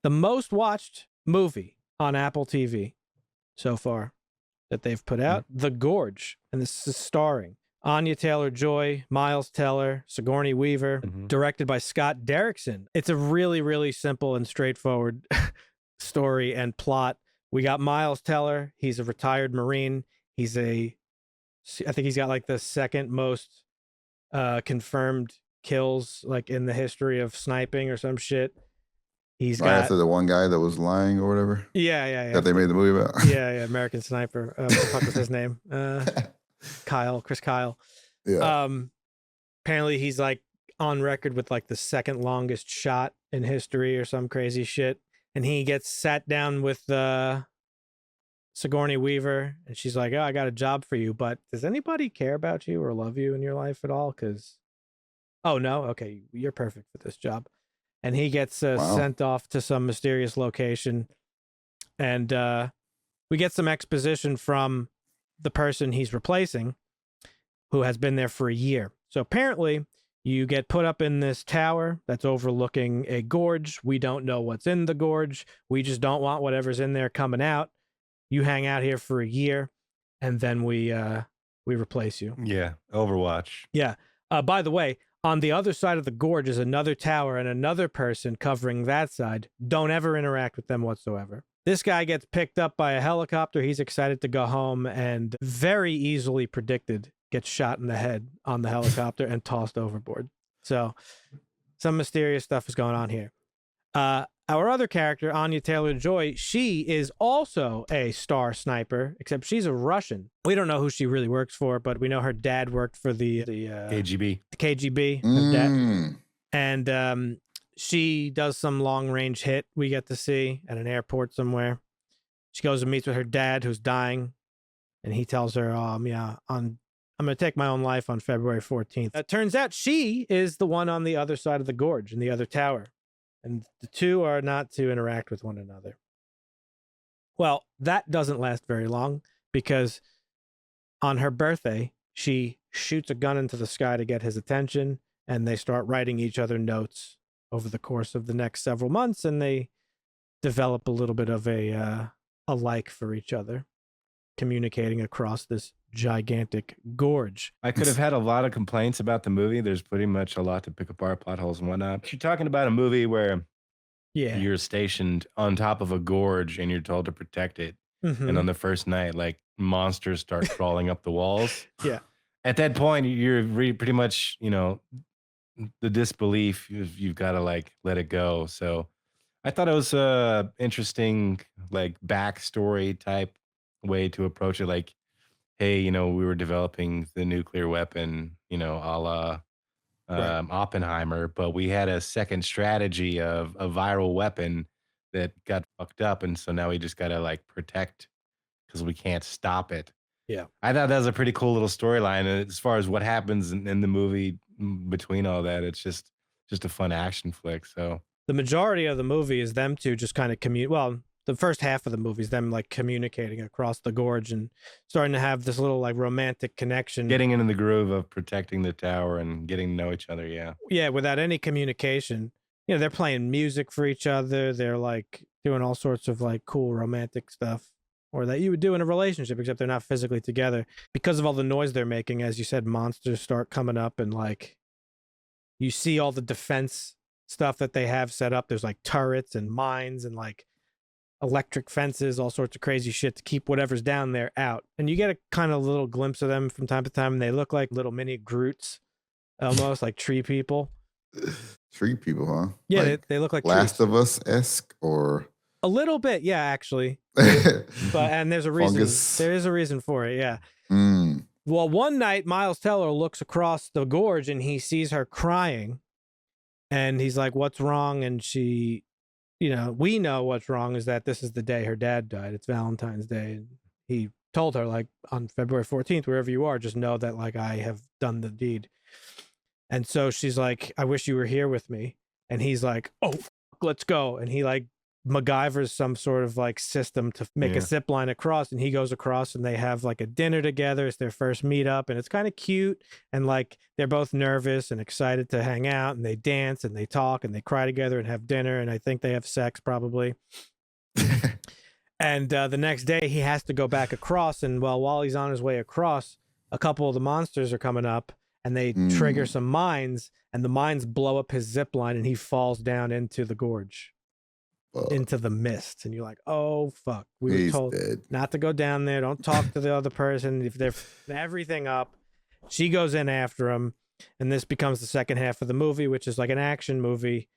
the most watched movie on Apple TV so far that they've put out, The Gorge. And this is starring Anya Taylor-Joy, Miles Teller, Sigourney Weaver, directed by Scott Derrickson. It's a really, really simple and straightforward story and plot. We got Miles Teller. He's a retired Marine. I think he's got like the second most confirmed kills like in the history of sniping or some shit. He's Right got after the one guy that was lying or whatever. yeah. That they made the movie about. yeah, American Sniper. What the fuck was his name? Chris Kyle. Yeah. Apparently he's like on record with like the second longest shot in history or some crazy shit. And he gets sat down with Sigourney Weaver, and she's like, "Oh, I got a job for you, but does anybody care about you or love you in your life at all? Because, oh no, okay, you're perfect for this job." And he gets sent off to some mysterious location, and we get some exposition from the person he's replacing, who has been there for a year. So apparently, you get put up in this tower that's overlooking a gorge. We don't know what's in the gorge. We just don't want whatever's in there coming out. You hang out here for a year, and then we replace you. Yeah, Overwatch. Yeah. By the way, on the other side of the gorge is another tower and another person covering that side. Don't ever interact with them whatsoever. This guy gets picked up by a helicopter. He's excited to go home and very easily predicted gets shot in the head on the helicopter and tossed overboard. So some mysterious stuff is going on here. Our other character, Anya Taylor-Joy, she is also a star sniper, except she's a Russian. We don't know who she really works for, but we know her dad worked for the KGB. The KGB. Her dad. And she does some long-range hit we get to see at an airport somewhere. She goes and meets with her dad, who's dying, and he tells her, I'm going to take my own life on February 14th. It turns out she is the one on the other side of the gorge in the other tower. And the two are not to interact with one another. Well, that doesn't last very long because on her birthday, she shoots a gun into the sky to get his attention, and they start writing each other notes over the course of the next several months, and they develop a little bit of a like for each other, communicating across this gigantic gorge. I could have had a lot of complaints about the movie. There's pretty much a lot to pick apart, plot holes and whatnot. You're talking about a movie where you're stationed on top of a gorge and you're told to protect it. And on the first night, like monsters start crawling up the walls. Yeah. At that point, you're pretty much, the disbelief, you've got to like let it go. So I thought it was a interesting like backstory type way to approach it. Like, hey, we were developing the nuclear weapon, a la Oppenheimer, but we had a second strategy of a viral weapon that got fucked up. And so now we just got to like protect because we can't stop it. Yeah. I thought that was a pretty cool little storyline. And as far as what happens in the movie between all that, it's just a fun action flick. So the majority of the movie is them two just kind of the first half of the movie is them like communicating across the gorge and starting to have this little like romantic connection. Getting into the groove of protecting the tower and getting to know each other. Yeah. Yeah. Without any communication, they're playing music for each other. They're like doing all sorts of like cool romantic stuff or that you would do in a relationship, except they're not physically together because of all the noise they're making. As you said, monsters start coming up and like you see all the defense stuff that they have set up. There's like turrets and mines and like electric fences, all sorts of crazy shit to keep whatever's down there out. And you get a kind of little glimpse of them from time to time, and they look like little mini Groots, almost like tree people. Tree people, huh? Yeah, like they look like Last trees. of Us-esque or a little bit, yeah, actually. And there's a reason. Fungus. There is a reason for it, yeah. Mm. Well, one night Miles Teller looks across the gorge and he sees her crying, and he's like, "What's wrong?" And she, we know what's wrong is that this is the day her dad died. It's Valentine's Day. And he told her, like, on February 14th, wherever you are, just know that, like, I have done the deed. And so she's like, "I wish you were here with me." And he's like, "Oh, let's go." And he, like, MacGyver's some sort of like system to make a zip line across, and he goes across and they have like a dinner together. It's their first meetup, and it's kind of cute. And like they're both nervous and excited to hang out, and they dance and they talk and they cry together and have dinner. And I think they have sex probably. And the next day he has to go back across. And while he's on his way across, a couple of the monsters are coming up and they trigger some mines, and the mines blow up his zip line and he falls down into the gorge. Into the mist, and you're like, oh fuck, we were told not to go down there, don't talk to the other person if they're everything up. She goes in after him, and this becomes the second half of the movie, which is like an action movie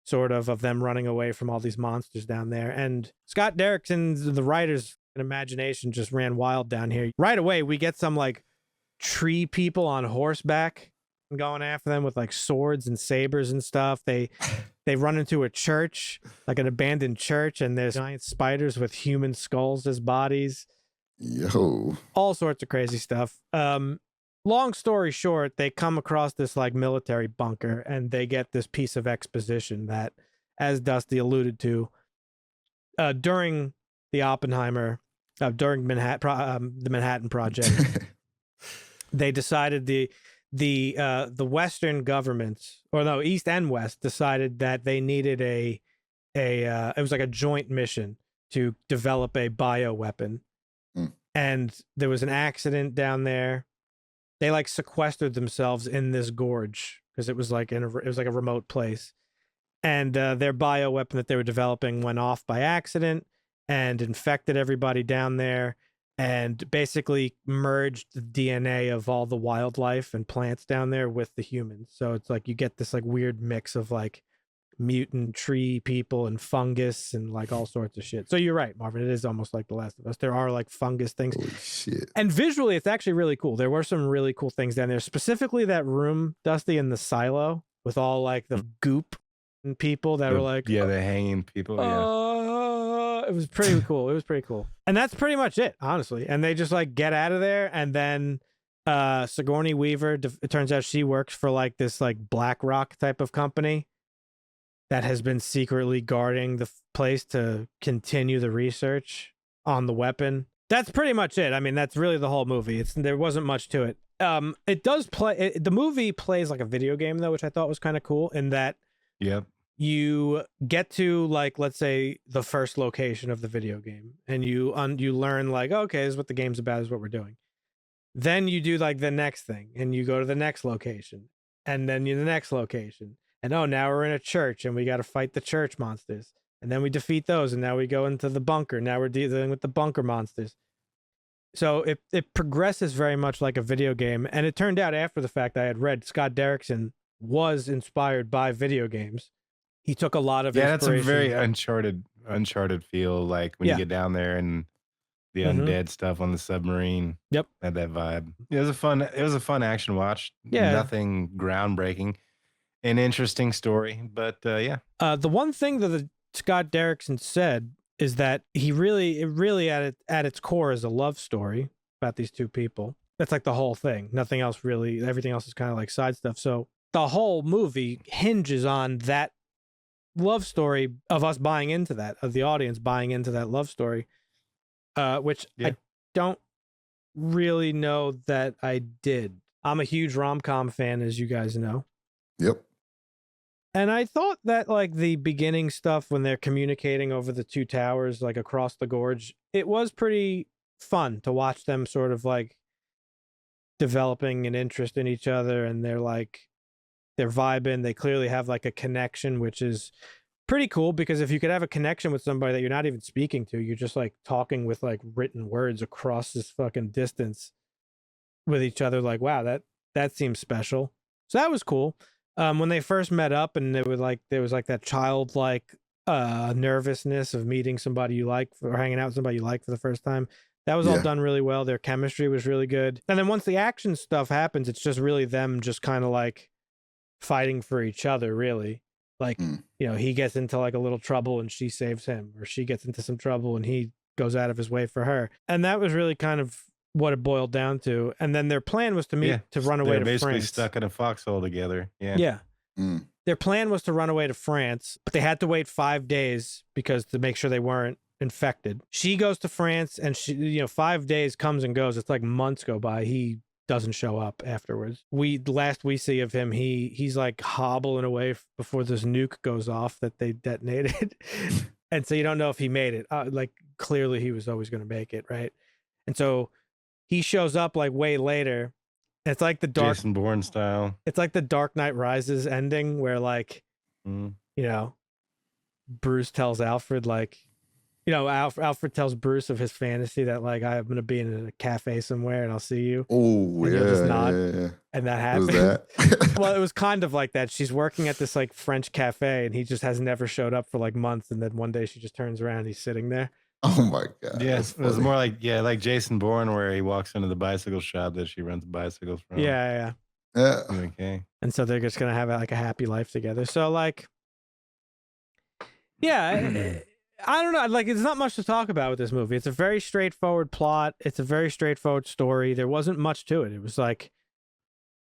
sort of them running away from all these monsters down there. And Scott Derrickson's, the writer's imagination just ran wild down here. Right away we get some like tree people on horseback going after them with like swords and sabers and stuff. They run into a church, like an abandoned church, and there's giant spiders with human skulls as bodies. Yo. All sorts of crazy stuff. Long story short, they come across this like military bunker, and they get this piece of exposition that, as Dusty alluded to, during the Oppenheimer, during the Manhattan Project, they decided the Western governments, or no, East and West, decided that they needed it was like a joint mission to develop a bioweapon. And there was an accident down there. They like sequestered themselves in this gorge because it was like a remote place. And their bioweapon that they were developing went off by accident and infected everybody down there, and basically merged the DNA of all the wildlife and plants down there with the humans. So it's like you get this like weird mix of like mutant tree people and fungus and like all sorts of shit. So you're right, Marvin. It is almost like The Last of Us. There are like fungus things. Holy shit. And visually, it's actually really cool. There were some really cool things down there, specifically that room, Dusty, in the silo with all like the goop and people that were like, the hanging people. It was pretty cool. It was pretty cool. And that's pretty much it, honestly. And they just like get out of there. And then Sigourney Weaver, it turns out she works for like this like BlackRock type of company that has been secretly guarding the place to continue the research on the weapon. That's pretty much it. I mean, that's really the whole movie. There wasn't much to it. It does play. The movie plays like a video game though, which I thought was kind of cool in that. Yep. You get to like, let's say, the first location of the video game, and you learn like, okay, this is what the game's about, this is what we're doing. Then you do like the next thing, and you go to the next location, and then you the next location, and now we're in a church, and we got to fight the church monsters, and then we defeat those, and now we go into the bunker. Now we're dealing with the bunker monsters. So it progresses very much like a video game, and it turned out after the fact I had read Scott Derrickson was inspired by video games. He took a lot of inspiration. That's a very uncharted feel, like when you get down there and the undead stuff on the submarine. Yep. Had that vibe. It was a fun action watch. Yeah. Nothing groundbreaking. An interesting story, but yeah. The one thing that the Scott Derrickson said is that it really at its core is a love story about these two people. That's like the whole thing. Nothing else really. Everything else is kind of like side stuff. So the whole movie hinges on that love story, of us buying into that, of the audience buying into that love story, which I don't really know that I did. I'm a huge rom-com fan, as you guys know. Yep. And I thought that like the beginning stuff when they're communicating over the two towers, like across the gorge, it was pretty fun to watch them sort of like developing an interest in each other, and they're vibing. They clearly have like a connection, which is pretty cool, because if you could have a connection with somebody that you're not even speaking to, you're just like talking with like written words across this fucking distance with each other, like, wow, that seems special. So that was cool. When they first met up, and there was like that childlike nervousness of meeting somebody you like or hanging out with somebody you like for the first time. That was all done really well. Their chemistry was really good. And then once the action stuff happens, it's just really them just kind of like fighting for each other, really. Like, he gets into like a little trouble and she saves him, or she gets into some trouble and he goes out of his way for her. And that was really kind of what it boiled down to. And then their plan was to run away to basically France. Stuck in a foxhole together. Yeah. Yeah. their plan was to run away to France, but they had to wait 5 days because to make sure they weren't infected. She goes to France, and she, 5 days comes and goes. It's like months go by. He doesn't show up afterwards. The last we see of him, he's like hobbling away before this nuke goes off that they detonated. And so you don't know if he made it. Like clearly he was always going to make it, right? And so he shows up like way later. It's like the Jason Bourne style. It's like the Dark Knight Rises ending where like, Bruce tells Alfred like, Alfred tells Bruce of his fantasy that like I'm going to be in a cafe somewhere and I'll see you. Oh, and yeah, just nod, yeah. And that happened. Was that? Well, it was kind of like that. She's working at this like French cafe and he just has never showed up for like months. And then one day she just turns around and he's sitting there. Oh my God. Yes, it was more like, like Jason Bourne where he walks into the bicycle shop that she rents bicycles from. Yeah. Okay. And so they're just going to have like a happy life together. So like, yeah, I don't know. Like, there's not much to talk about with this movie. It's a very straightforward plot. It's a very straightforward story. There wasn't much to it. It was like,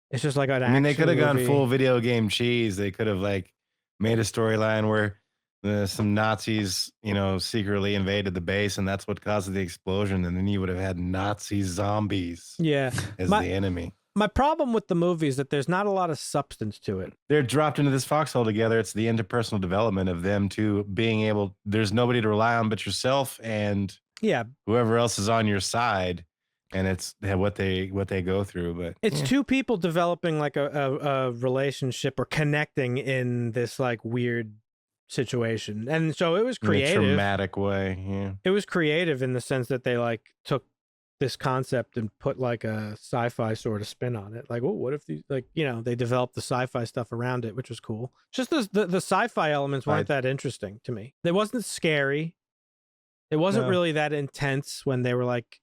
it's just like an action they could have gone movie. full video game cheese. They could have like made a storyline where some Nazis, secretly invaded the base, and that's what caused the explosion. And then you would have had Nazi zombies, as the enemy. My problem with the movie is that there's not a lot of substance to it. They're dropped into this foxhole together. It's the interpersonal development of them two being able. There's nobody to rely on but yourself and whoever else is on your side, and it's what they go through. But it's two people developing like a relationship or connecting in this like weird situation, and so it was creative. In a traumatic way. Yeah, it was creative in the sense that they like took this concept and put like a sci-fi sort of spin on it. Like, well, what if these, like, they developed the sci-fi stuff around it, which was cool. Just the sci-fi elements weren't that interesting to me. It wasn't scary. It wasn't really that intense when they were like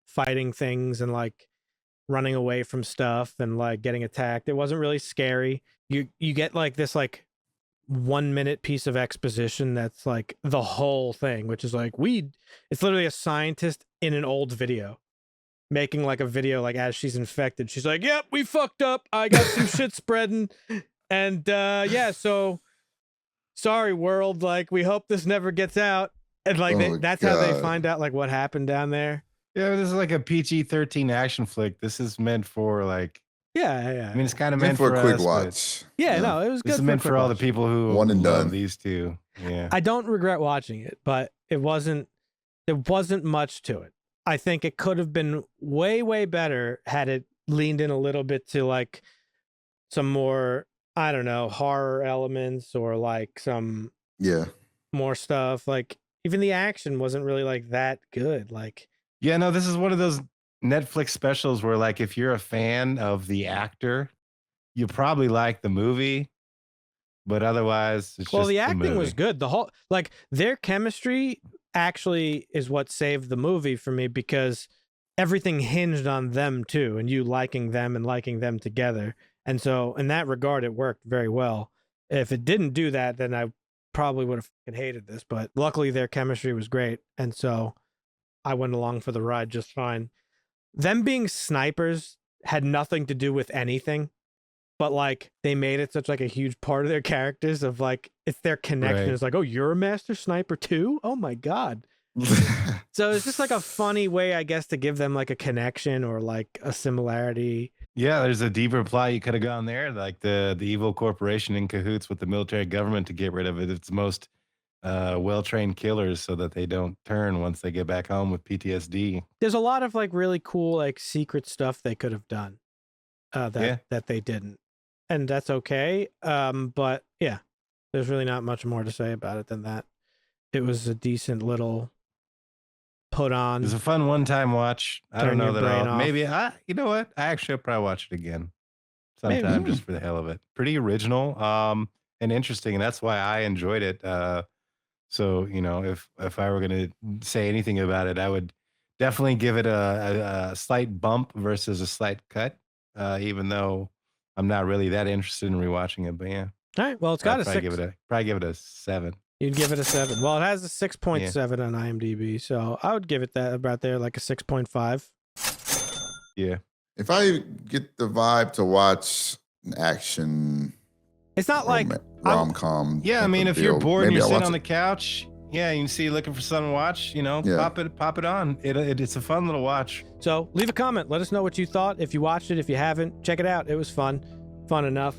fighting things and like running away from stuff and like getting attacked. It wasn't really scary. You get like this like 1 minute piece of exposition that's like the whole thing, which is like it's literally a scientist in an old video making like a video like as she's infected. She's like, yep, we fucked up. I got some shit spreading. And so sorry world, like we hope this never gets out. And like that's how they find out like what happened down there. Yeah, this is like a PG-13 action flick. This is meant for like I mean, it's kind of meant for a quick us, watch. No, it was good. This is meant for all the people who one and love done. These two. Yeah, I don't regret watching it, but there wasn't much to it. I think it could have been way better had it leaned in a little bit to like some more, I don't know, horror elements or like some more stuff. Like even the action wasn't really like that good. Like this is one of those Netflix specials where like if you're a fan of the actor, you probably like the movie, but otherwise it's just the acting movie. was good. The whole like their chemistry actually is what saved the movie for me because everything hinged on them too, and you liking them and liking them together. And so in that regard, it worked very well. If it didn't do that, then I probably would have hated this, but luckily their chemistry was great. And so I went along for the ride just fine. Them being snipers had nothing to do with anything, but like they made it such like a huge part of their characters of like, it's their connection. Right. It's like, oh, you're a master sniper too? Oh my God. So it's just like a funny way, I guess, to give them like a connection or like a similarity. Yeah, there's a deeper plot you could have gone there, like the evil corporation in cahoots with the military government to get rid of its most well-trained killers so that they don't turn once they get back home with PTSD. There's a lot of like really cool like secret stuff they could have done that they didn't, and that's okay. But yeah, there's really not much more to say about it than that. It was a decent little put on. It was a fun one-time watch. I don't know that I'll maybe you know what? I actually will probably watch it again sometime just for the hell of it. Pretty original and interesting, and that's why I enjoyed it. So, if I were going to say anything about it, I would definitely give it a slight bump versus a slight cut, even though I'm not really that interested in rewatching it. But yeah. All right. Well, it's got probably give it a 7. You'd give it a 7. Well, it has a 6.7 on IMDb, so I would give it that about there, like a 6.5. Yeah. If I get the vibe to watch an action It's not like rom com. Yeah, I mean, if you're bored and you're sitting on the couch, yeah, you can see looking for something to watch, you know, Yeah. pop it on. It's a fun little watch. So leave a comment. Let us know what you thought. If you watched it, if you haven't, check it out. It was fun enough.